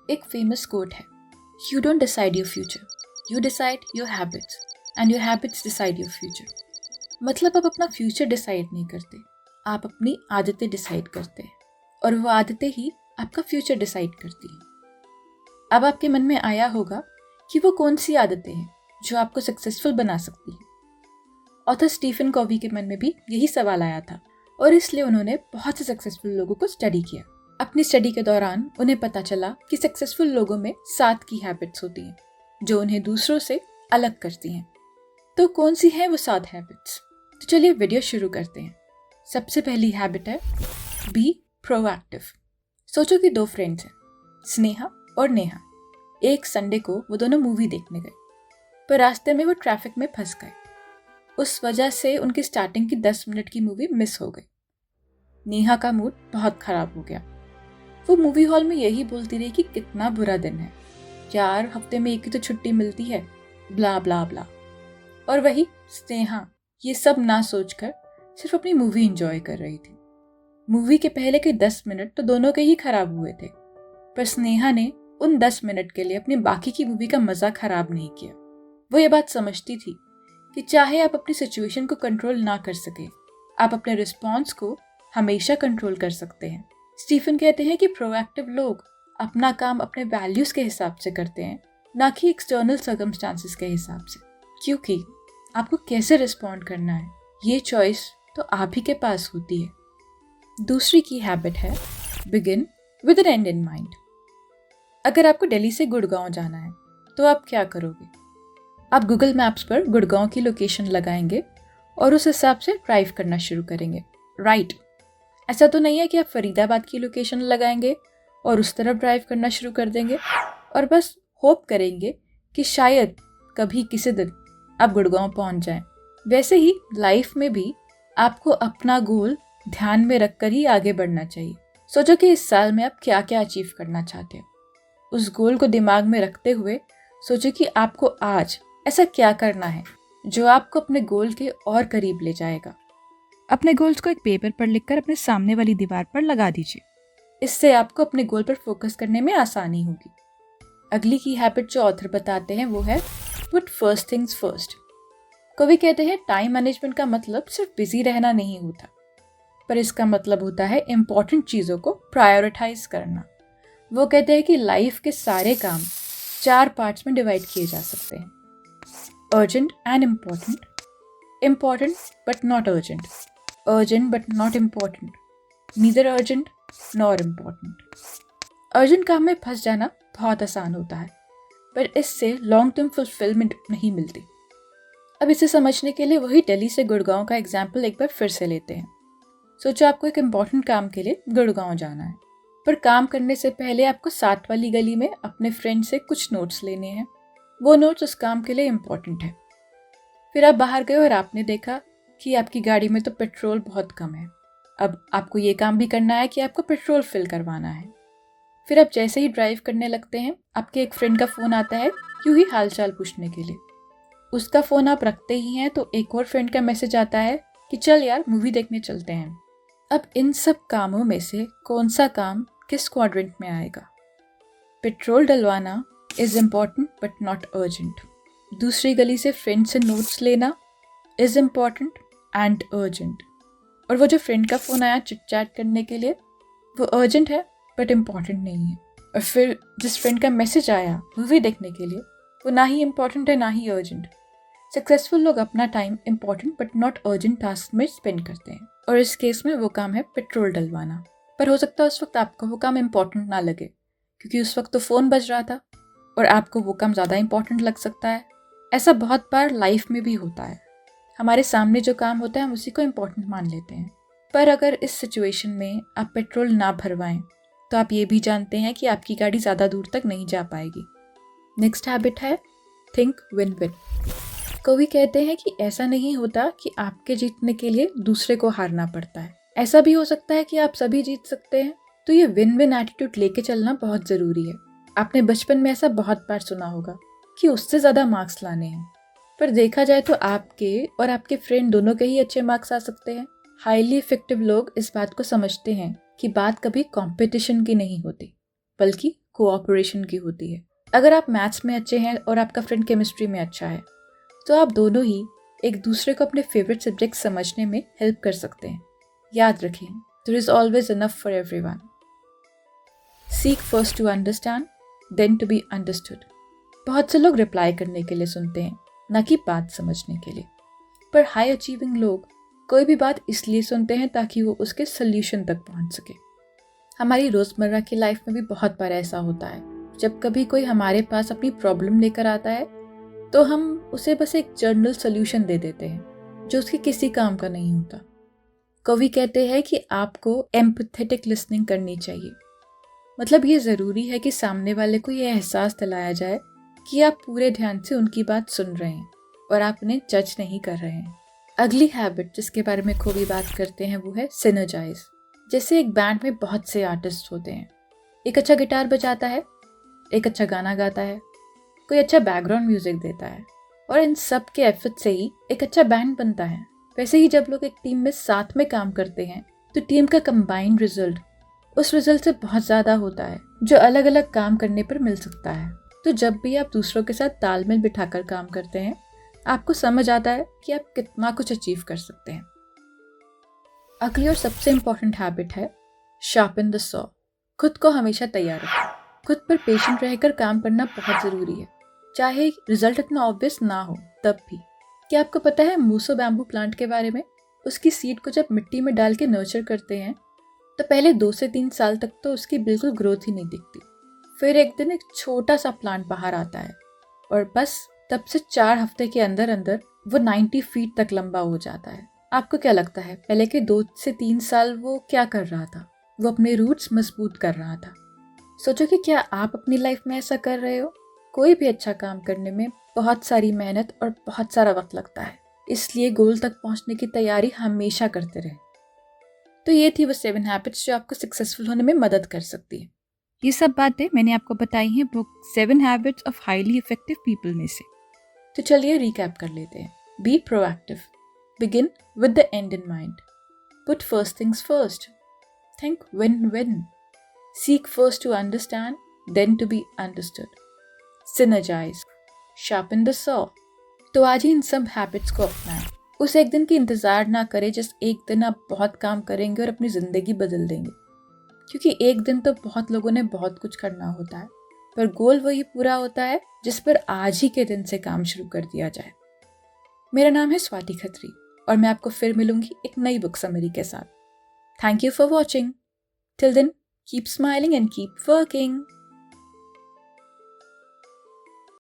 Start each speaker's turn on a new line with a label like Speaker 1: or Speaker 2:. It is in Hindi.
Speaker 1: एक फेमस कोट है, you don't decide your future, you decide your habits and your habits decide your future. मतलब आप अपना फ्यूचर डिसाइड नहीं करते, आप अपनी आदतें डिसाइड करते हैं और वो आदतें ही आपका फ्यूचर डिसाइड करती हैं। अब आपके मन में आया होगा कि वो कौन सी आदतें हैं जो आपको सक्सेसफुल बना सकती हैं। ऑथर स्टीफन कॉवी के मन में भी यही सवाल आया था और इसलिए उन्होंने बहुत से सक्सेसफुल लोगों को स्टडी किया। अपनी स्टडी के दौरान उन्हें पता चला कि सक्सेसफुल लोगों में 7 की हैबिट्स होती हैं जो उन्हें दूसरों से अलग करती हैं। तो कौन सी हैं वो 7 हैबिट्स? तो चलिए वीडियो शुरू करते हैं। सबसे पहली हैबिट है बी प्रोएक्टिव। सोचो कि 2 फ्रेंड्स हैं, स्नेहा और नेहा। एक संडे को वो दोनों मूवी देखने गए, पर रास्ते में वो ट्रैफिक में फंस गए। उस वजह से उनकी स्टार्टिंग की 10 मिनट की मूवी मिस हो गई। नेहा का मूड बहुत खराब हो गया। वो मूवी हॉल में यही बोलती रही कि कितना बुरा दिन है यार, हफ्ते में एक ही तो छुट्टी मिलती है, ब्ला ब्ला ब्ला। और वही स्नेहा ये सब ना सोचकर सिर्फ अपनी मूवी एंजॉय कर रही थी। मूवी के पहले के 10 मिनट तो दोनों के ही खराब हुए थे, पर स्नेहा ने उन 10 मिनट के लिए अपनी बाकी की मूवी का मजा खराब नहीं किया। वो ये बात समझती थी कि चाहे आप अपनी सिचुएशन को कंट्रोल ना कर सके, आप अपने रिस्पॉन्स को हमेशा कंट्रोल कर सकते हैं। स्टीफन कहते हैं कि प्रोएक्टिव लोग अपना काम अपने वैल्यूज के हिसाब से करते हैं, ना कि एक्सटर्नल सर्कमस्टांसिस के हिसाब से, क्योंकि आपको कैसे रिस्पॉन्ड करना है ये चॉइस तो आप ही के पास होती है। दूसरी की हैबिट है begin with an end in mind. अगर आपको दिल्ली से गुड़गांव जाना है तो आप क्या करोगे? आप गूगल मैप्स पर गुड़गांव की लोकेशन लगाएंगे और उस हिसाब से ड्राइव करना शुरू करेंगे, राइट? ऐसा तो नहीं है कि आप फरीदाबाद की लोकेशन लगाएंगे और उस तरफ ड्राइव करना शुरू कर देंगे और बस होप करेंगे कि शायद कभी किसी दिन आप गुड़गांव पहुंच जाएं। वैसे ही लाइफ में भी आपको अपना गोल ध्यान में रखकर ही आगे बढ़ना चाहिए। सोचो कि इस साल में आप क्या क्या अचीव करना चाहते हो। उस गोल को दिमाग में रखते हुए सोचो कि आपको आज ऐसा क्या करना है जो आपको अपने गोल के और करीब ले जाएगा। अपने गोल्स को एक पेपर पर लिखकर अपने सामने वाली दीवार पर लगा दीजिए। इससे आपको अपने गोल पर फोकस करने में आसानी होगी। अगली की हैबिट जो ऑथर बताते हैं वो है पुट फर्स्ट थिंग्स फर्स्ट। कवि कहते हैं टाइम मैनेजमेंट का मतलब सिर्फ बिजी रहना नहीं होता, पर इसका मतलब होता है इम्पोर्टेंट चीज़ों को प्रायोरिटाइज करना। वो कहते हैं कि लाइफ के सारे काम 4 पार्ट्स में डिवाइड किए जा सकते हैं, urgent and important, important but not urgent, urgent but not important, neither urgent nor important. Urgent काम में फंस जाना बहुत आसान होता है, पर इससे लॉन्ग टर्म फुलफिलमेंट नहीं मिलती। अब इसे समझने के लिए वही दिल्ली से गुड़गांव का एग्जाम्पल एक बार फिर से लेते हैं। सोचो आपको एक इम्पॉर्टेंट काम के लिए गुड़गांव जाना है, पर काम करने से पहले आपको 7 वाली गली में अपने फ्रेंड से कुछ नोट्स लेने हैं। वो नोट्स उस काम के लिए इम्पॉर्टेंट है। फिर आप बाहर गए और आपने देखा कि आपकी गाड़ी में तो पेट्रोल बहुत कम है। अब आपको ये काम भी करना है कि आपको पेट्रोल फिल करवाना है। फिर आप जैसे ही ड्राइव करने लगते हैं, आपके एक फ्रेंड का फ़ोन आता है यूं ही हालचाल पूछने के लिए। उसका फ़ोन आप रखते ही हैं तो एक और फ्रेंड का मैसेज आता है कि चल यार मूवी देखने चलते हैं। अब इन सब कामों में से कौन सा काम किस क्वाड्रेंट में आएगा? पेट्रोल डलवाना is important but not urgent. दूसरी गली से फ्रेंड से नोट्स लेना इज़ इम्पॉर्टेंट एंड अर्जेंट। और वो जो फ्रेंड का फ़ोन आया चिट चैट करने के लिए, वो अर्जेंट है बट इम्पॉर्टेंट नहीं है। और फिर जिस फ्रेंड का मैसेज आया मूवी देखने के लिए, वो ना ही इम्पॉर्टेंट है ना ही अर्जेंट। सक्सेसफुल लोग अपना time important but not urgent task में स्पेंड करते हैं, और इस केस में वो काम है पेट्रोल डलवाना। पर हो सकता है उस वक्त आपको वो काम इम्पॉर्टेंट ना लगे, क्योंकि उस वक्त तो फ़ोन बज रहा था और आपको वो काम ज़्यादा इम्पॉर्टेंट लग सकता है। ऐसा बहुत बार लाइफ में भी होता है। हमारे सामने जो काम होता है हम उसी को इम्पॉर्टेंट मान लेते हैं, पर अगर इस सिचुएशन में आप पेट्रोल ना भरवाएं तो आप ये भी जानते हैं कि आपकी गाड़ी ज़्यादा दूर तक नहीं जा पाएगी। नेक्स्ट हैबिट है थिंक विन विन। कवि कहते हैं कि ऐसा नहीं होता कि आपके जीतने के लिए दूसरे को हारना पड़ता है। ऐसा भी हो सकता है कि आप सभी जीत सकते हैं। तो ये विन विन एटीट्यूड लेके चलना बहुत ज़रूरी है। आपने बचपन में ऐसा बहुत बार सुना होगा कि उससे ज़्यादा मार्क्स लाने हैं, पर देखा जाए तो आपके और आपके फ्रेंड दोनों के ही अच्छे मार्क्स आ सकते हैं। हाईली इफेक्टिव लोग इस बात को समझते हैं कि बात कभी कंपटीशन की नहीं होती, बल्कि कोऑपरेशन की होती है। अगर आप मैथ्स में अच्छे हैं और आपका फ्रेंड केमिस्ट्री में अच्छा है, तो आप दोनों ही एक दूसरे को अपने फेवरेट सब्जेक्ट समझने में हेल्प कर सकते हैं। याद रखें, there is always enough for everyone. Seek first to understand, then to be understood. बहुत से लोग रिप्लाई करने के लिए सुनते हैं, न कि बात समझने के लिए। पर हाई अचीविंग लोग कोई भी बात इसलिए सुनते हैं ताकि वो उसके सोल्यूशन तक पहुंच सके। हमारी रोज़मर्रा की लाइफ में भी बहुत बार ऐसा होता है, जब कभी कोई हमारे पास अपनी प्रॉब्लम लेकर आता है तो हम उसे बस एक जर्नल सोल्यूशन दे देते हैं जो उसके किसी काम का नहीं होता। कवि कहते हैं कि आपको एम्पैथेटिक लिसनिंग करनी चाहिए। मतलब ये ज़रूरी है कि सामने वाले को ये एहसास दिलाया जाए कि आप पूरे ध्यान से उनकी बात सुन रहे हैं और आप उन्हें जज नहीं कर रहे हैं। अगली हैबिट जिसके बारे में कवि बात करते हैं वो है सिनर्जाइज। जैसे एक बैंड में बहुत से आर्टिस्ट होते हैं, एक अच्छा गिटार बजाता है, एक अच्छा गाना गाता है, कोई अच्छा बैकग्राउंड म्यूजिक देता है, और इन सब के एफर्ट से ही एक अच्छा बैंड बनता है। वैसे ही जब लोग एक टीम में साथ में काम करते हैं तो टीम का कंबाइंड रिजल्ट उस रिजल्ट से बहुत ज़्यादा होता है जो अलग अलग काम करने पर मिल सकता है। तो जब भी आप दूसरों के साथ तालमेल बिठाकर काम करते हैं, आपको समझ आता है कि आप कितना कुछ अचीव कर सकते हैं। अगली और सबसे इम्पोर्टेंट हैबिट है शार्पन द सॉ। खुद को हमेशा तैयार रखें। खुद पर पेशेंट रहकर काम करना बहुत ज़रूरी है, चाहे रिजल्ट इतना ऑब्वियस ना हो तब भी। क्या आपको पता है मूसो बैम्बू प्लांट के बारे में? उसकी सीड को जब मिट्टी में डाल के नर्चर करते हैं तो पहले 2 से 3 साल तक तो उसकी बिल्कुल ग्रोथ ही नहीं दिखती। फिर एक दिन एक छोटा सा प्लांट बाहर आता है और बस तब से 4 हफ्ते के अंदर अंदर वो 90 फीट तक लंबा हो जाता है। आपको क्या लगता है पहले के 2 से 3 साल वो क्या कर रहा था? वो अपने रूट्स मजबूत कर रहा था। सोचो कि क्या आप अपनी लाइफ में ऐसा कर रहे हो? कोई भी अच्छा काम करने में बहुत सारी मेहनत और बहुत सारा वक्त लगता है, इसलिए गोल तक पहुंचने की तैयारी हमेशा करते रहें। तो ये थी वो 7 हैबिट्स जो आपको सक्सेसफुल होने में मदद कर सकती है। ये सब बातें मैंने आपको बताई हैं book 7 habits of highly effective people में से। तो चलिए रिकैप कर लेते हैं। Be proactive, begin with the end in mind, put first things first, think win win, seek first to understand then to be understood, synergize, sharpen the saw. तो आज ही इन सब हैबिट्स को अपनाएं। उस एक दिन की इंतजार ना करें जिस एक दिन आप बहुत काम करेंगे और अपनी जिंदगी बदल देंगे, क्योंकि एक दिन तो बहुत लोगों ने बहुत कुछ करना होता है, पर गोल वही पूरा होता है जिस पर आज ही के दिन से काम शुरू कर दिया जाए। मेरा नाम है स्वाति खत्री और मैं आपको फिर मिलूंगी एक नई बुक समरी के साथ। Thank you for watching. Till then keep smiling and keep working.